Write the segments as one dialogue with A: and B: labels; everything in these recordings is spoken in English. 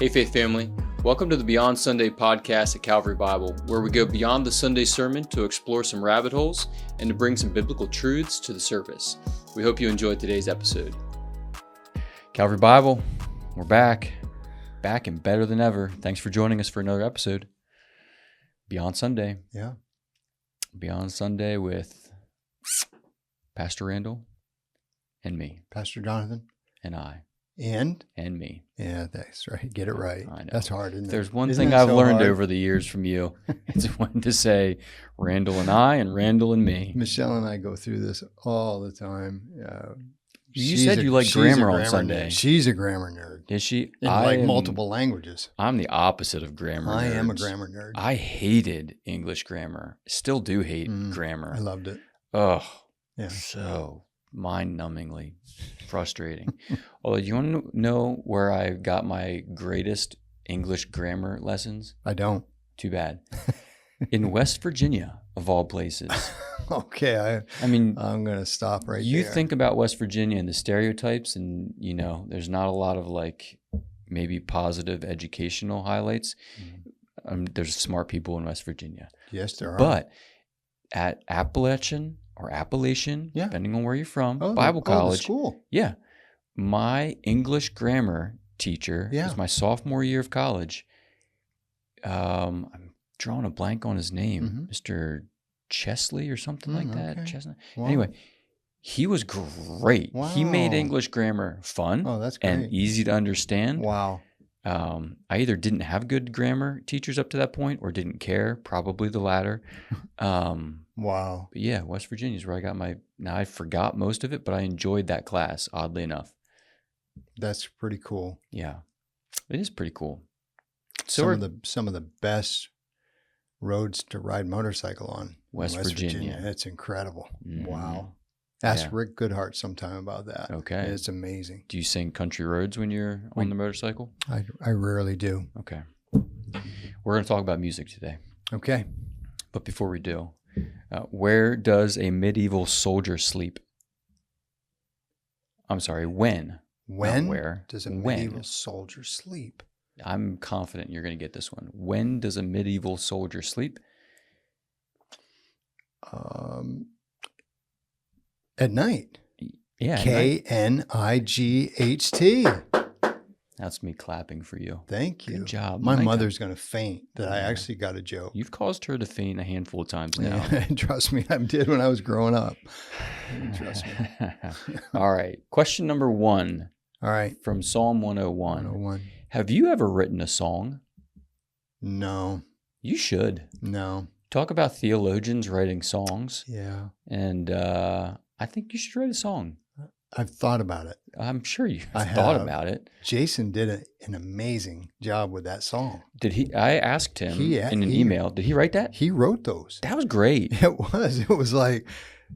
A: Hey, Faith Family. Welcome to the Beyond Sunday podcast at Calvary Bible, where we go beyond the Sunday sermon to explore some rabbit holes and to bring some biblical truths to the surface. We hope you enjoyed today's episode. Calvary Bible, we're back and better than ever. Thanks for joining us for another episode. Beyond Sunday.
B: Yeah.
A: Beyond Sunday with Pastor Randall and me.
B: Pastor Jonathan.
A: And I.
B: And
A: me.
B: Yeah, that's right. Get it right.
A: I know.
B: That's hard, isn't it?
A: There's one
B: Isn't
A: thing
B: that
A: I've
B: so
A: learned
B: hard?
A: over the years from you. It's when to say Randall and I and Randall and me.
B: Michelle and I go through this all the time.
A: You said you like grammar on Sunday.
B: Nerd. She's a grammar nerd.
A: Is she?
B: In multiple languages.
A: I'm the opposite of grammar.
B: I am a
A: nerds.
B: grammar nerd.
A: I hated English grammar. Still do hate
B: I
A: grammar.
B: loved it.
A: Oh,
B: Yeah.
A: so mind-numbingly frustrating. Although, you want to know where I got my greatest English grammar lessons?
B: I don't.
A: Too bad. In West Virginia, of all places.
B: Okay.
A: I mean,
B: I'm going to stop right
A: you
B: there.
A: think about West Virginia and the stereotypes, and, you know, there's not a lot of like maybe positive educational highlights. There's smart people in West Virginia.
B: Yes, there are.
A: But at Appalachian,
B: Yeah.
A: depending on where you're from,
B: Oh,
A: Bible college.
B: The school.
A: Yeah. My English grammar teacher, it was my sophomore year of college. I'm drawing a blank on his name, Mr. Chesley or something like that.
B: Okay.
A: Chestnut.
B: Wow.
A: Anyway, he was great.
B: Wow.
A: He made English grammar fun
B: Oh, that's great.
A: and easy to understand.
B: Wow.
A: I either didn't have good grammar teachers up to that point or didn't care, probably the latter.
B: Wow.
A: But yeah, West Virginia is where I got now I forgot most of it, but I enjoyed that class, oddly enough.
B: That's pretty cool.
A: Yeah, it is pretty cool.
B: Some of the best roads to ride motorcycle on.
A: West Virginia.
B: It's incredible.
A: Mhm.
B: Wow. Ask
A: Yeah.
B: Rick Goodhart sometime about that.
A: Okay.
B: It's amazing.
A: Do you sing country roads when you're on the motorcycle?
B: I rarely do.
A: Okay. We're going to talk about music today.
B: Okay.
A: But before we do, where does a medieval soldier sleep? I'm sorry, when?
B: When
A: Not where.
B: does a
A: When?
B: medieval soldier sleep?
A: I'm confident you're going to get this one. When does a medieval soldier sleep?
B: At night.
A: Yeah. at night.
B: KNIGHT.
A: That's me clapping for you.
B: Thank you.
A: Good job.
B: My
A: Nighttime.
B: mother's going to faint that I actually got a joke.
A: You've caused her to faint a handful of times now.
B: Yeah, trust me, I did when I was growing up. Trust me.
A: All right. Question number 1
B: All right.
A: from Psalm 101.
B: 101.
A: Have you ever written a song?
B: No.
A: You should.
B: No.
A: Talk about theologians writing songs.
B: Yeah.
A: And I think you should write a song.
B: I've thought about it.
A: I'm sure you've
B: I
A: thought
B: have.
A: about it.
B: Jason did an amazing job with that song.
A: Did he? I asked him in an
B: he-
A: email. Did he write that?
B: He wrote those.
A: That was great.
B: It was. It was like,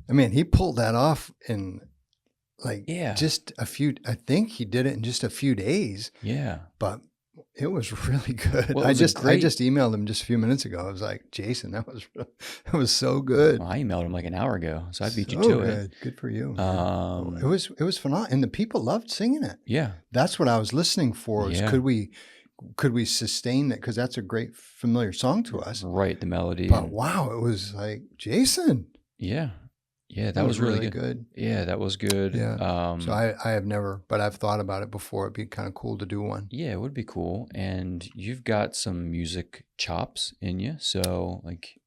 B: I mean, he pulled that off in like just a few, I think he did it in just a few days,
A: Yeah.
B: but it was really good.
A: Well, it
B: I
A: was a
B: just
A: great-
B: emailed him just a few minutes ago. I was like, Jason, that was so good.
A: Well, I emailed him like an hour ago, so I beat you
B: So
A: to
B: good. Good for you.
A: it.
B: It was phenomenal. And the people loved singing it.
A: Yeah.
B: That's what I was listening for is
A: Yeah.
B: could we sustain that? Because that's a great familiar song to us.
A: Right. The melody.
B: But wow, it was like, Jason.
A: Yeah. Yeah. That was really good.
B: good.
A: Yeah. That was good.
B: Yeah. So I have never, but I've thought about it before. It'd be kind of cool to do one.
A: Yeah, it would be cool. And you've got some music chops in you. So, like,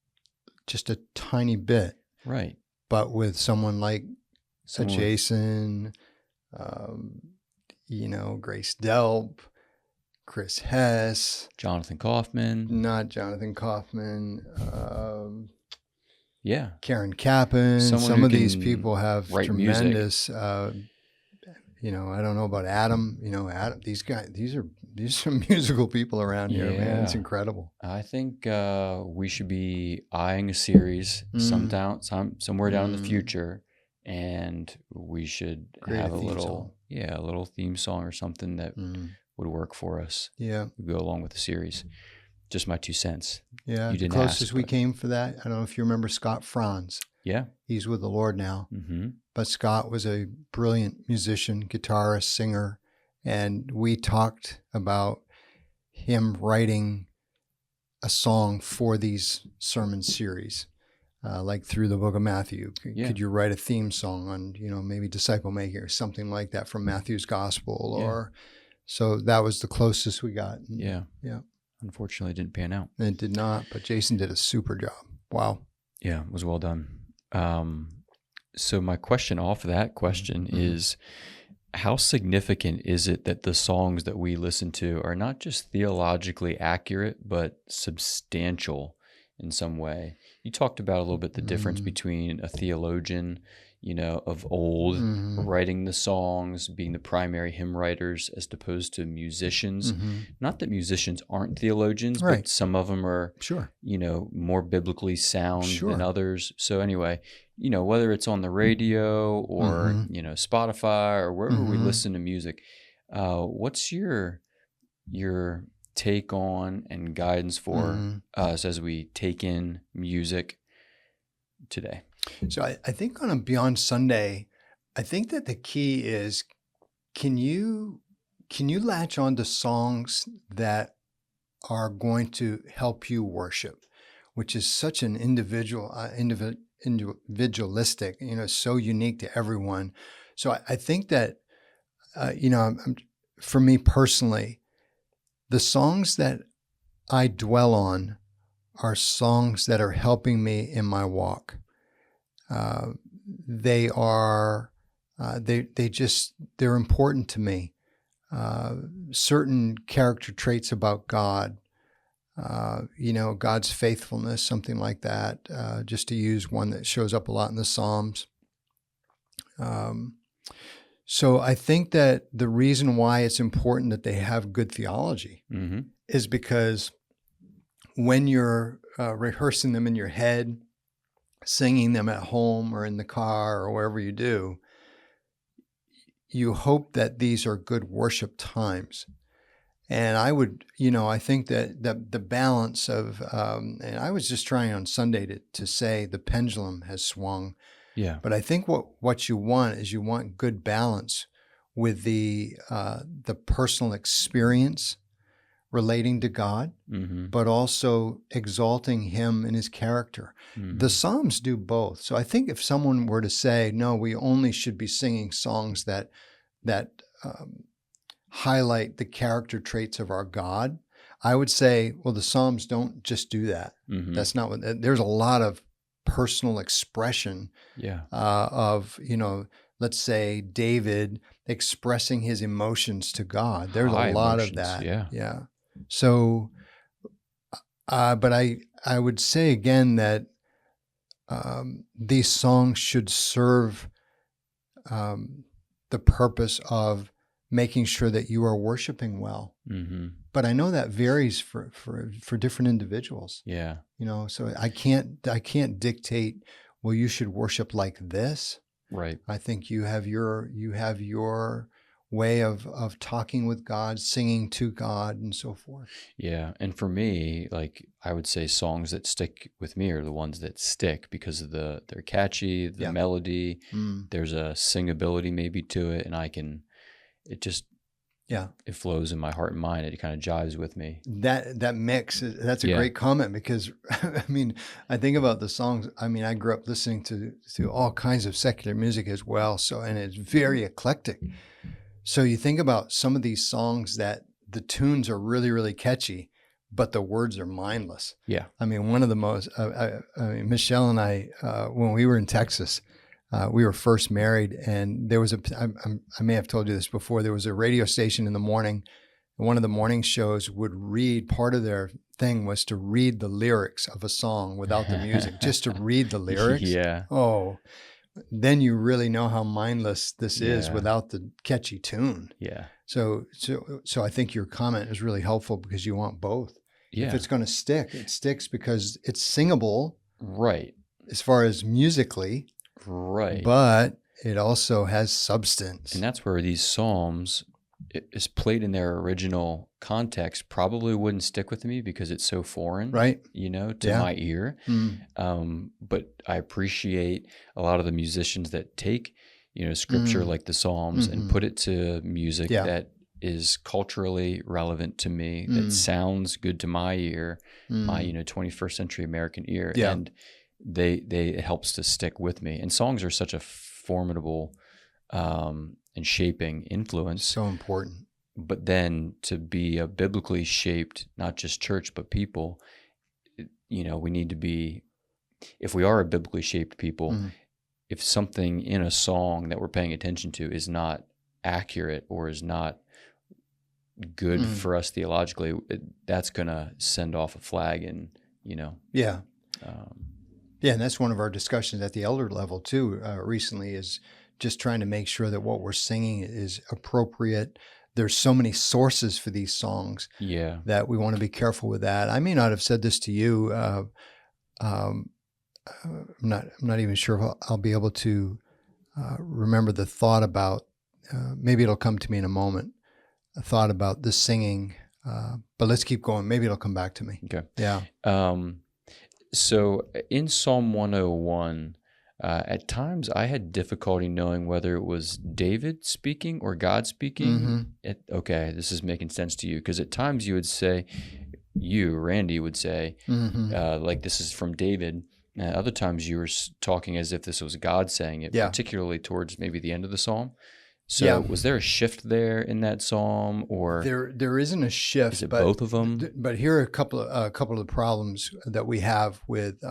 B: Just a tiny bit,
A: right.
B: but with someone like
A: Someone with-
B: Jason, Grace Delp, Chris Hess,
A: Jonathan Kaufman.
B: not Jonathan Kaufman,
A: Yeah.
B: Karen Kappen.
A: Someone
B: Some
A: who
B: of these
A: can
B: people have
A: write music.
B: tremendous. I don't know about Adam. Adam. These guys. These are musical people around here, man. It's
A: Yeah.
B: incredible.
A: I think we should be eyeing a series somewhere down in the future, and we should
B: Create a
A: have a
B: theme
A: little,
B: song.
A: a little theme song or something that would work for us.
B: Yeah,
A: Go along with the series. Just my 2 cents.
B: yeah.
A: You
B: The
A: didn't
B: closest
A: ask,
B: we
A: but-
B: came for that. I don't know if you remember Scott Franz.
A: Yeah.
B: He's with the Lord now.
A: Mm-hmm.
B: But Scott was a brilliant musician, guitarist, singer, and we talked about him writing a song for these sermon series, like through the book of Matthew. Could you write a theme song on, maybe disciple making or something like that from Matthew's gospel? Or so that was the closest we got.
A: Yeah. Unfortunately, it didn't pan out.
B: It did not, but Jason did a super job. Wow.
A: Yeah, it was well done. So my question off of that question is, how significant is it that the songs that we listen to are not just theologically accurate, but substantial in some way? You talked about a little bit the difference between a theologian, of old writing the songs, being the primary hymn writers, as opposed to musicians. Not that musicians aren't theologians, but some of them are, more biblically sound than others. So anyway, whether it's on the radio or, Spotify or wherever we listen to music, what's your take on and guidance for us as we take in music today?
B: So I think on a Beyond Sunday, I think that the key is, can you latch on to songs that are going to help you worship, which is such an individualistic, so unique to everyone. So I think that, for me personally, the songs that I dwell on are songs that are helping me in my walk. They are, they're important to me. Certain character traits about God, God's faithfulness, something like that, just to use one that shows up a lot in the Psalms. So I think that the reason why it's important that they have good theology is because when you're rehearsing them in your head, singing them at home or in the car or wherever you do, you hope that these are good worship times. And I would, I think that the balance of, and I was just trying on Sunday to say the pendulum has swung.
A: Yeah.
B: But I think what you want is you want good balance with the personal experience relating to God, but also exalting Him and His character. The Psalms do both. So I think if someone were to say, no, we only should be singing songs that highlight the character traits of our God, I would say, well, the Psalms don't just do that. That's not what, there's a lot of personal expression of, let's say David expressing his emotions to God. There's a lot of that. Yeah. So, but I would say again that these songs should serve the purpose of making sure that you are worshiping well. But I know that varies for different individuals.
A: Yeah.
B: So I can't dictate, well, you should worship like this.
A: Right.
B: I think you have your way of talking with God, singing to God, and so forth.
A: Yeah. And for me, like, I would say songs that stick with me are the ones that stick because of they're catchy, the melody, there's a singability maybe to it, and it flows in my heart and mind. It kind of jives with me.
B: That mix, that's a great comment, because I mean, I think about the songs. I mean, I grew up listening to all kinds of secular music as well. So, and it's very eclectic. So you think about some of these songs that the tunes are really, really catchy, but the words are mindless.
A: Yeah.
B: I mean, one of the most, Michelle and I, when we were in Texas, we were first married, and there was I may have told you this before, there was a radio station in the morning, and one of the morning shows would read, part of their thing was to read the lyrics of a song without the music, just to read the lyrics.
A: Yeah.
B: Oh, then you really know how mindless this is without the catchy tune.
A: Yeah.
B: So I think your comment is really helpful, because you want both.
A: Yeah.
B: If it's going to stick, it sticks because it's singable.
A: Right.
B: As far as musically.
A: Right.
B: But it also has substance.
A: And that's where these psalms, is played in their original context, probably wouldn't stick with me because it's so foreign,
B: right?
A: To my ear. But I appreciate a lot of the musicians that take, scripture like the Psalms and put it to music that is culturally relevant to me, that sounds good to my ear, my 21st century American ear, and it helps to stick with me. And songs are such a formidable and shaping influence.
B: So important.
A: But then to be a biblically shaped, not just church, but people, we need to be, if we are a biblically shaped people, if something in a song that we're paying attention to is not accurate or is not good for us theologically, that's going to send off a flag and,
B: Yeah. And that's one of our discussions at the elder level too recently, is just trying to make sure that what we're singing is appropriate. There's so many sources for these songs that we want to be careful with that. I may not have said this to you. I'm not even sure if I'll be able to remember the thought about, maybe it'll come to me in a moment, a thought about the singing, but let's keep going. Maybe it'll come back to me.
A: Okay.
B: Yeah.
A: So in Psalm 101, at times I had difficulty knowing whether it was David speaking or God speaking. Okay, this is making sense to you, because at times you would say, Randy would say, like this is from David. Other times you were talking as if this was God saying it, particularly towards maybe the end of the psalm. So was there a shift there in that psalm, or
B: there isn't a shift?
A: Is it both of them?
B: But here are a couple of the problems that we have with.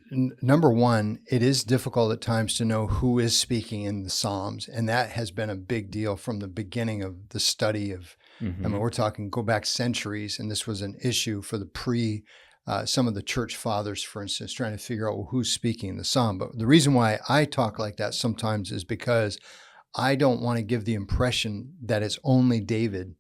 B: Number one, it is difficult at times to know who is speaking in the Psalms, and that has been a big deal from the beginning of the study of. I mean, we're talking go back centuries, and this was an issue for the some of the church fathers, for instance, trying to figure out who's speaking in the Psalm. But the reason why I talk like that sometimes is because I don't want to give the impression that it's only David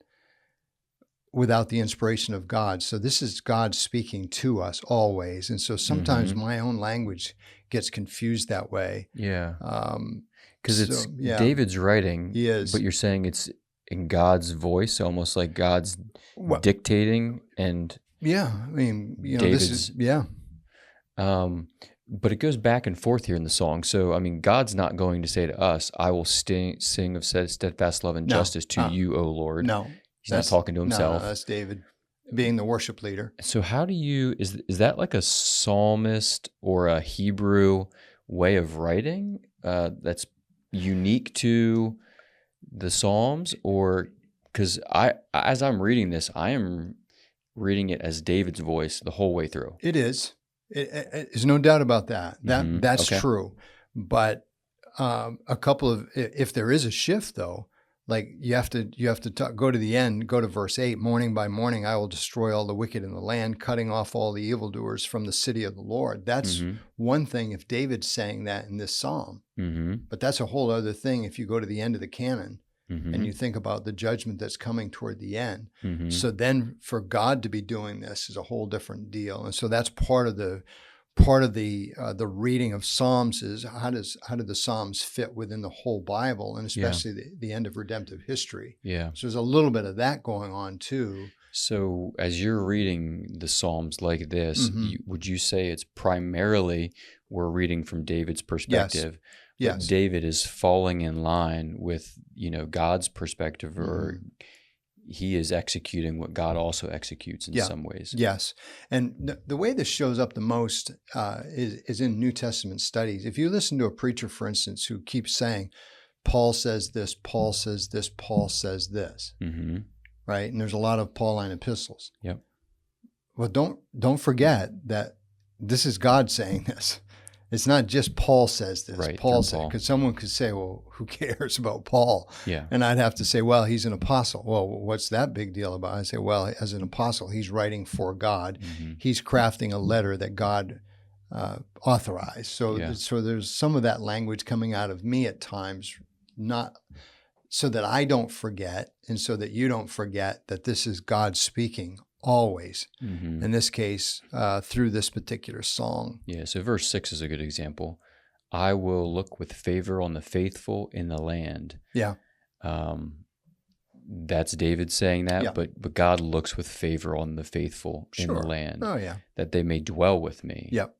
B: without the inspiration of God. So this is God speaking to us always. And so sometimes my own language gets confused that way.
A: Yeah. Because it's David's writing, but you're saying it's in God's voice, almost like God's dictating. And
B: I mean,
A: David's,
B: this is,
A: but it goes back and forth here in the song. So, I mean, God's not going to say to us, I will sing of steadfast love and justice to you, O Lord.
B: No.
A: He's not talking to himself.
B: No, that's David being the worship leader.
A: So how do you, is that like a psalmist or a Hebrew way of writing that's unique to the Psalms? Or, because as I'm reading this, I am reading it as David's voice the whole way through.
B: It is. There's no doubt about that. That's true. But if there is a shift though, like you have to go to the end, go to verse 8, morning by morning, I will destroy all the wicked in the land, cutting off all the evildoers from the city of the Lord. That's one thing if David's saying that in this Psalm, but that's a whole other thing if you go to the end of the canon and you think about the judgment that's coming toward the end. So then for God to be doing this is a whole different deal. And so that's part of the reading of Psalms is how do the Psalms fit within the whole Bible, and especially the end of redemptive history. Yeah. So there's a little bit of that going on too.
A: So as you're reading the Psalms like this, would you say it's primarily we're reading from David's perspective? Yes. David is falling in line with, God's perspective, or he is executing what God also executes in some ways.
B: Yes. And the way this shows up the most is in New Testament studies. If you listen to a preacher, for instance, who keeps saying, Paul says this, Paul says this, Paul says this, right? And there's a lot of Pauline epistles.
A: Yep.
B: Well, don't forget that this is God saying this. It's not just Paul says this.
A: Right,
B: Paul said, because someone could say, well, who cares about Paul? Yeah. And I'd have to say, well, he's an apostle. Well, what's that big deal about? I say, well, as an apostle, he's writing for God. He's crafting a letter that God authorized. So there's some of that language coming out of me at times, not so that I don't forget and so that you don't forget that this is God speaking always, in this case, through this particular song.
A: Yeah, so verse 6 is a good example. I will look with favor on the faithful in the land.
B: Yeah.
A: That's David saying that, but God looks with favor on the faithful in the land.
B: Oh, yeah.
A: That they may dwell with me.
B: Yep.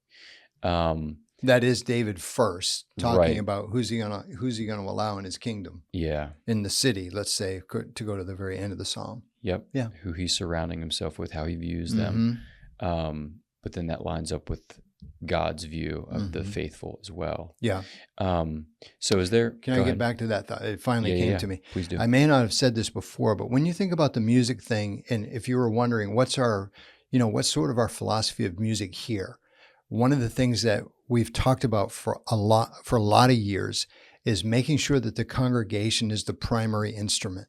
B: That is David first talking
A: Right.
B: about who's he gonna allow in his kingdom.
A: Yeah.
B: In the city, let's say, to go to the very end of the psalm.
A: Yep.
B: Yeah.
A: Who he's surrounding himself with, how he views them. But then that lines up with God's view of the faithful as well.
B: Yeah.
A: So is there...
B: Can I get back to that thought? It finally came to me.
A: Please do.
B: I may not have said this before, but when you think about the music thing, and if you were wondering what's sort of our philosophy of music here, one of the things that we've talked about for a lot of years is making sure that the congregation is the primary instrument,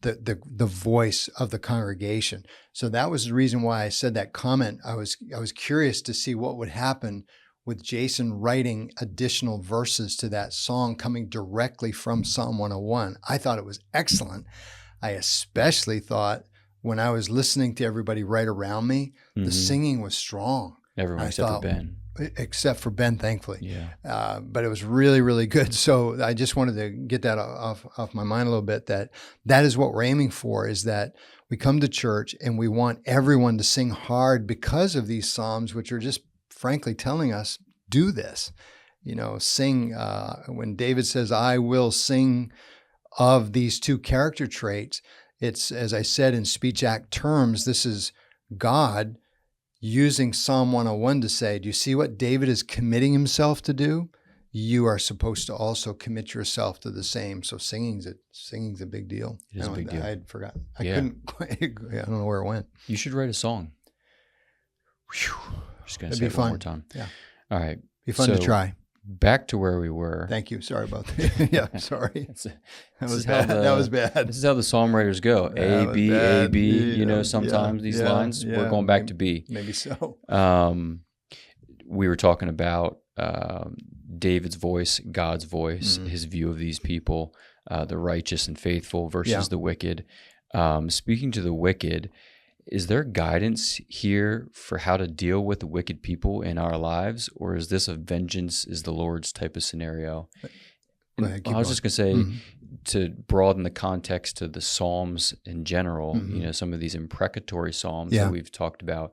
B: the voice of the congregation. So that was the reason why I said that comment. I was curious to see what would happen with Jason writing additional verses to that song coming directly from Psalm 101. I thought it was excellent. I especially thought when I was listening to everybody right around me, the singing was strong.
A: Everyone except for Ben.
B: Except for Ben, thankfully.
A: Yeah.
B: But it was really, really good. So I just wanted to get that off my mind a little bit, that is what we're aiming for, is that we come to church and we want everyone to sing hard because of these Psalms, which are just frankly telling us, do this. Sing. When David says, I will sing of these two character traits, it's, as I said, in speech act terms, this is God using Psalm 101 to say, do you see what David is committing himself to do? You are supposed to also commit yourself to the same. So singing's a big deal.
A: It is a big deal.
B: I had forgotten. I couldn't quite, I don't know where it went.
A: You should write a song. Whew. Just going to say it
B: fun.
A: one more time.
B: Yeah.
A: All right.
B: Be fun to try.
A: Back to where we were.
B: Thank you. Sorry about that. Yeah, sorry. That was bad.
A: This is how the psalm writers go. A, B, A, B. Sometimes these lines, we're going back to B.
B: Maybe so.
A: We were talking about David's voice, God's voice, his view of these people, the righteous and faithful versus the wicked. Speaking to the wicked, is there guidance here for how to deal with the wicked people in our lives, or is this a vengeance is the Lord's type of scenario?
B: Ahead,
A: I was just going to say, to broaden the context to the Psalms in general, some of these imprecatory Psalms that we've talked about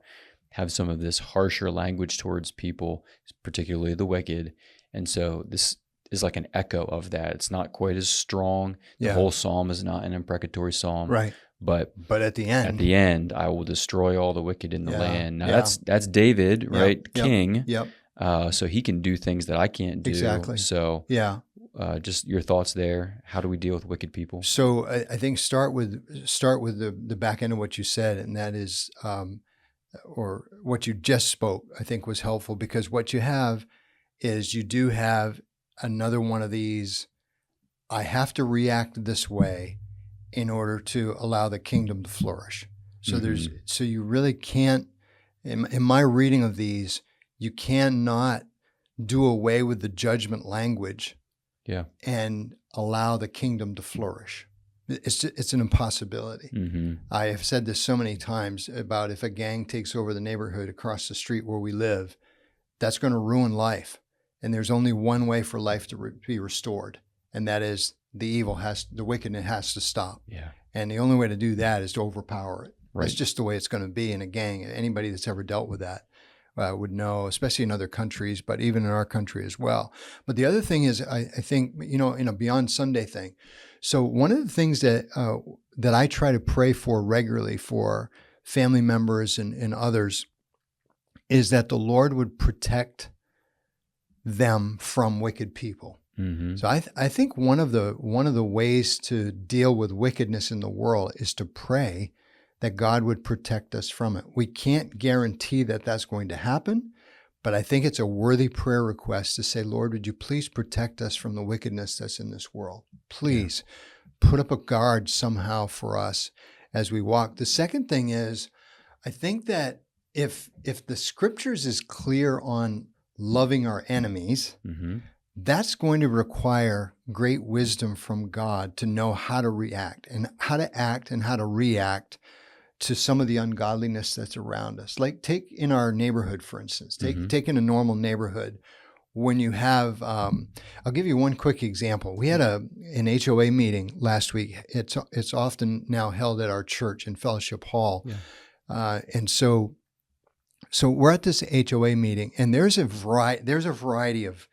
A: have some of this harsher language towards people, particularly the wicked. And so this is like an echo of that. It's not quite as strong. The whole Psalm is not an imprecatory Psalm.
B: Right.
A: But
B: at the end,
A: I will destroy all the wicked in the land. Now that's David, right? King.
B: Yep.
A: So he can do things that I can't do.
B: Exactly.
A: So just your thoughts there. How do we deal with wicked people?
B: So I think start with the back end of what you said, and that is, or what you just spoke, I think was helpful, because what you have is you do have another one of these, I have to react this way in order to allow the kingdom to flourish. So so you really can't, in my reading of these, you cannot do away with the judgment language and allow the kingdom to flourish. It's an impossibility. I have said this so many times about if a gang takes over the neighborhood across the street where we live, that's going to ruin life. And there's only one way for life to be restored, and that is the wickedness has to stop.
A: Yeah.
B: And the only way to do that is to overpower it.
A: Right.
B: That's just the way it's going to be in a gang. Anybody that's ever dealt with that would know, especially in other countries, but even in our country as well. But the other thing is, I think, in a Beyond Sunday thing. So one of the things that I try to pray for regularly for family members and others is that the Lord would protect them from wicked people. So I think one of the ways to deal with wickedness in the world is to pray that God would protect us from it. We can't guarantee that that's going to happen, but I think it's a worthy prayer request to say, Lord, would you please protect us from the wickedness that's in this world? Please put up a guard somehow for us as we walk. The second thing is, I think that if the scriptures is clear on loving our enemies, that's going to require great wisdom from God to know how to react and how to act and how to react to some of the ungodliness that's around us. Like take in our neighborhood, for instance, take in a normal neighborhood when you have, I'll give you one quick example. We had an HOA meeting last week. It's often now held at our church in Fellowship Hall. And so So we're at this HOA meeting, and there's a variety of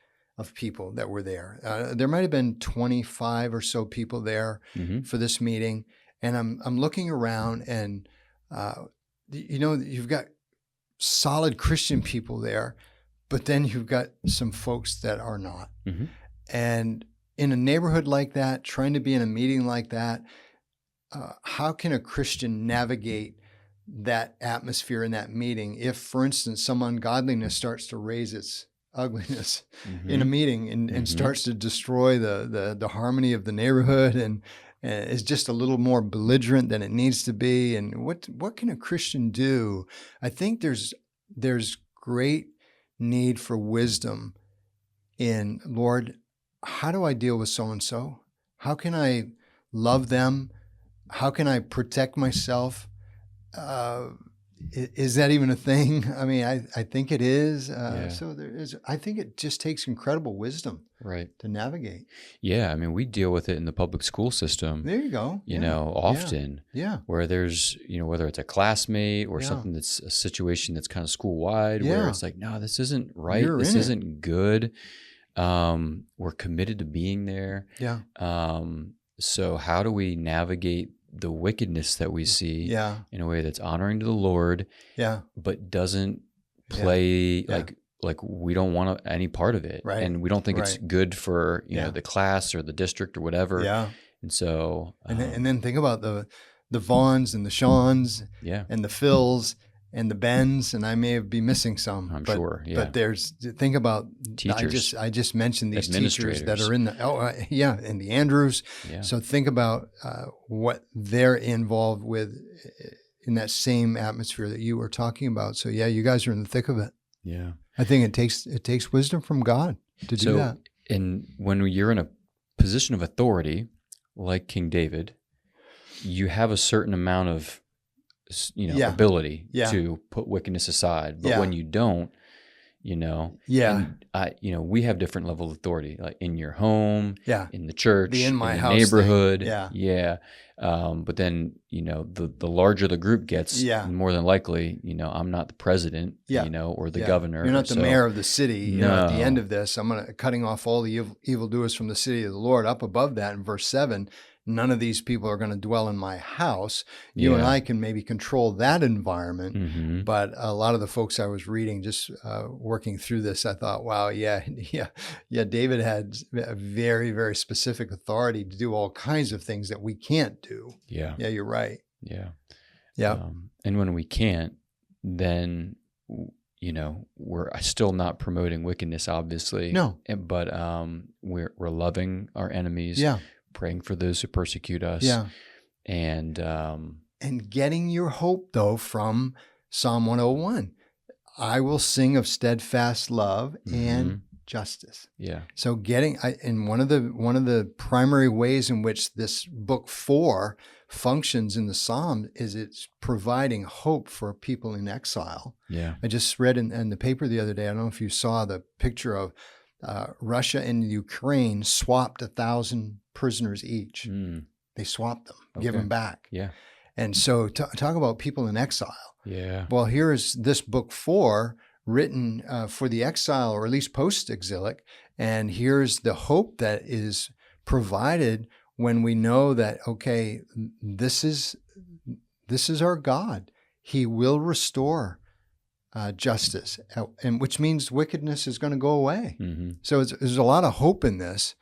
B: people that were there. There might have been 25 or so people there for this meeting, and I'm looking around, and you've got solid Christian people there, but then you've got some folks that are not. And in a neighborhood like that, trying to be in a meeting like that, how can a Christian navigate that atmosphere in that meeting if, for instance, some ungodliness starts to raise its ugliness in a meeting and starts to destroy the harmony of the neighborhood and is just a little more belligerent than it needs to be? And what can a Christian do? I think there's great need for wisdom in, Lord, how do I deal with so-and-so? How can I love them? How can I protect myself? Is that even a thing? I mean, I think it is. So there is. I think it just takes incredible wisdom, to navigate.
A: Yeah, I mean, we deal with it in the public school system.
B: There you go.
A: You know, often.
B: Yeah.
A: Where there's, whether it's a classmate or something that's a situation that's kind of school wide, where it's like, no, this isn't right. This isn't good. We're committed to being there.
B: Yeah.
A: So how do we navigate the wickedness that we see in a way that's honoring to the Lord, but doesn't play like we don't want any part of it, and we don't think it's good for the class or the district or whatever. And so,
B: and then think about the Vaughns and the Shawns, and the Phils and the Bens, and I may be missing some.
A: I'm sure. Yeah.
B: But think about
A: teachers.
B: I just mentioned these teachers that are in the and the Andrews. Yeah. So think about what they're involved with in that same atmosphere that you were talking about. So you guys are in the thick of it.
A: Yeah.
B: I think it takes wisdom from God to do that.
A: And when you're in a position of authority, like King David, you have a certain amount of ability to put wickedness aside. But when you don't, we have different level of authority, like in your home, in the church,
B: in my house
A: neighborhood. But then, the larger the group gets, more than likely, I'm not the president, or the governor.
B: You're not the mayor of the city. No. At the end of this, I'm cutting off all the evildoers from the city of the Lord. Up above that in verse 7, none of these people are going to dwell in my house. You and I can maybe control that environment. But a lot of the folks I was reading, just working through this, I thought, wow, David had a very, very specific authority to do all kinds of things that we can't do. Yeah, you're right.
A: Yeah.
B: And
A: when we can't, then, we're still not promoting wickedness, obviously.
B: No.
A: But we're loving our enemies. Praying for those who persecute us. And
B: getting your hope, though, from Psalm 101. I will sing of steadfast love and justice. So and one of the primary ways in which this book 4 functions in the Psalm is it's providing hope for people in exile. I just read in the paper the other day, I don't know if you saw the picture of Russia and Ukraine swapped 1,000 prisoners each. They swapped them, give them back. And so talk about people in exile. Well, here is this book 4 written for the exile, or at least post-exilic. And here's the hope that is provided when we know that, okay, this is our God. He will restore justice, and which means wickedness is going to go away. So there's a lot of hope in this,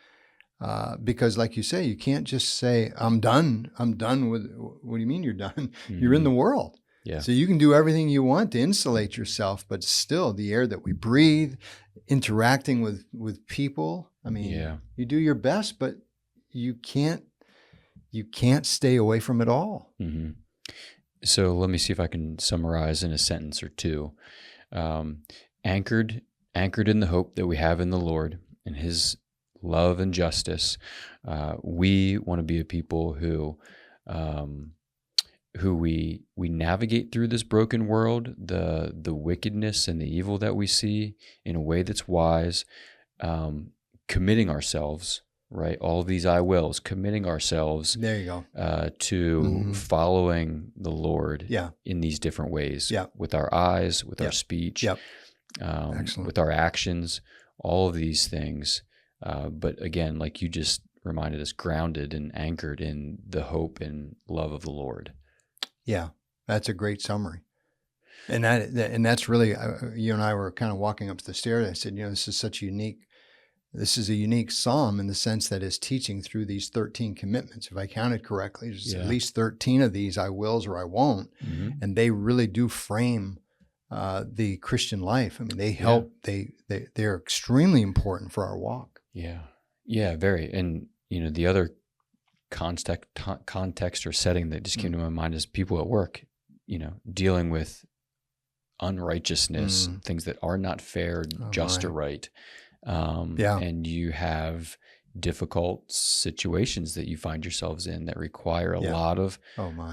B: because, like you say, you can't just say, "I'm done. I'm done with." What do you mean you're done? You're in the world, so you can do everything you want to insulate yourself, but still, the air that we breathe, interacting with people. I mean, you do your best, but you can't stay away from it all.
A: So let me see if I can summarize in a sentence or two. Anchored in the hope that we have in the Lord and His love and justice, we want to be a people who we navigate through this broken world, the wickedness and the evil that we see in a way that's wise, committing ourselves, right? All of these I wills, committing ourselves
B: There you go.
A: to following the Lord in these different ways, with our eyes, with our speech, with our actions, all of these things. But again, like you just reminded us, grounded and anchored in the hope and love of the Lord. Yeah,
B: that's a great summary. And that's really, you and I were kind of walking up the stairs. I said, this is a unique psalm in the sense that it's teaching through these 13 commitments. If I counted correctly, there's at least 13 of these I wills or I won't. And they really do frame the Christian life. I mean, they help, they're extremely important for our walk.
A: Yeah, very. And, the other context or setting that just came to my mind is people at work, dealing with unrighteousness, things that are not fair, just or right. And you have difficult situations that you find yourselves in that require a lot of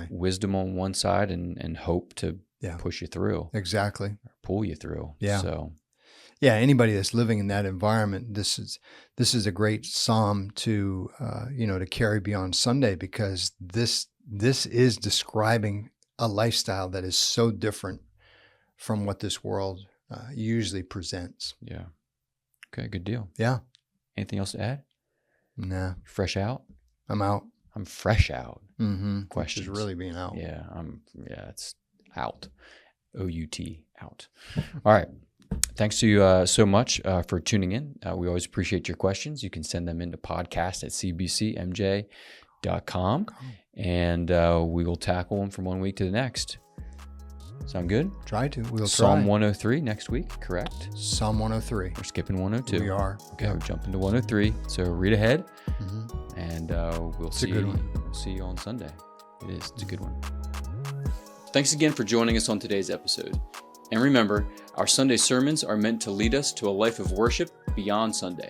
A: wisdom on one side and hope to push you through.
B: Exactly.
A: Or pull you through.
B: So anybody that's living in that environment, this is a great psalm to to carry beyond Sunday, because this is describing a lifestyle that is so different from what this world usually presents.
A: Yeah. Okay, good deal.
B: Yeah.
A: Anything else to add?
B: Nah.
A: Fresh out?
B: I'm out.
A: I'm fresh out.
B: Questions. Which is really being out.
A: Yeah, it's out. O-U-T, out. All right. Thanks to you so much for tuning in. We always appreciate your questions. You can send them into podcast@cbcmj.com, and we will tackle them from one week to the next. Sound good?
B: Try to. We'll
A: Psalm
B: try.
A: 103 next week, correct?
B: Psalm 103.
A: We're skipping 102.
B: We are.
A: Okay, we're jumping to 103. So read ahead, and we'll see you on Sunday. It is. It's a good one. Thanks again for joining us on today's episode. And remember, our Sunday sermons are meant to lead us to a life of worship beyond Sunday.